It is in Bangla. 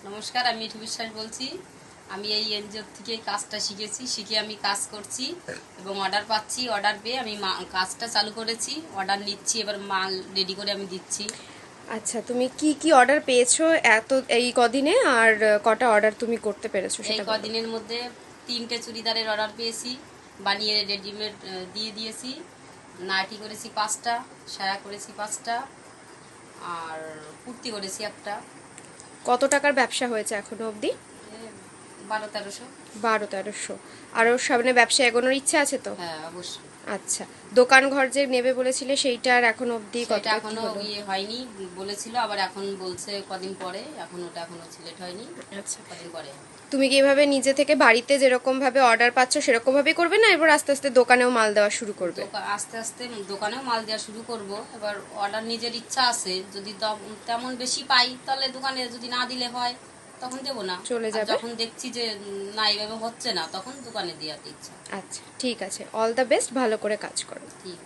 নমস্কার, আমি মিঠু বিশ্বাস বলছি। আমি এই এনজিও থেকে কাজটা শিখেছি, শিখে আমি কাজ করছি এবং অর্ডার পাচ্ছি। অর্ডার পেয়ে আমি কাজটা চালু করেছি, অর্ডার নিচ্ছি, এবার মাল রেডি করে আমি দিচ্ছি। আচ্ছা, তুমি কি কি অর্ডার পেয়েছো এই কদিনে, আর কটা অর্ডার তুমি করতে পেরেছো এই সেটা বলো। কদিনের মধ্যে 3টে চুড়িদারের অর্ডার পেয়েছি, বানিয়ে রেডিমেড দিয়ে দিয়েছি। নাইটি করেছি 5টা, সায়া করেছি 5টা, আর কুর্তি করেছি একটা। কত টাকার ব্যবসা হয়েছে এখনো অবধি? 1200-1300। 1200-1300। আরও সামনে ব্যবসা এগোনোর ইচ্ছা আছে তো? হ্যাঁ, অবশ্যই। আচ্ছা, দোকান ঘর যে নেবে বলেছিলে সেইটার এখন অবধি সেটা কতটা কি এখনো হলো? হয়নি, বলেছিল, আবার এখন বলছে কদিন পরে। এখন ওটা এখনো সিলেক্ট হয়নি, আচ্ছা, কদিন পরে। তুমি কি এভাবে নিজে থেকে বাড়িতে যেরকম ভাবে অর্ডার পাচ্ছ সেরকম ভাবে করবে, না এবার আস্তে আস্তে দোকানেও মাল দেওয়া শুরু করবে? আস্তে আস্তে দোকানেও মাল দেওয়া শুরু করব। এবার অর্ডার নিজের ইচ্ছা আছে, যদি তেমন বেশি পাই তাহলে দোকানে, যদি না দিলে হয় তখন দেবো না। চলে আর যাবে। যখন দেখছি যে না, এইভাবে হচ্ছে না, তখন দোকানে দেওয়াতে ইচ্ছা। আচ্ছা, ঠিক আছে, অল দ্য বেস্ট, ভালো করে কাজ করো। ঠিক।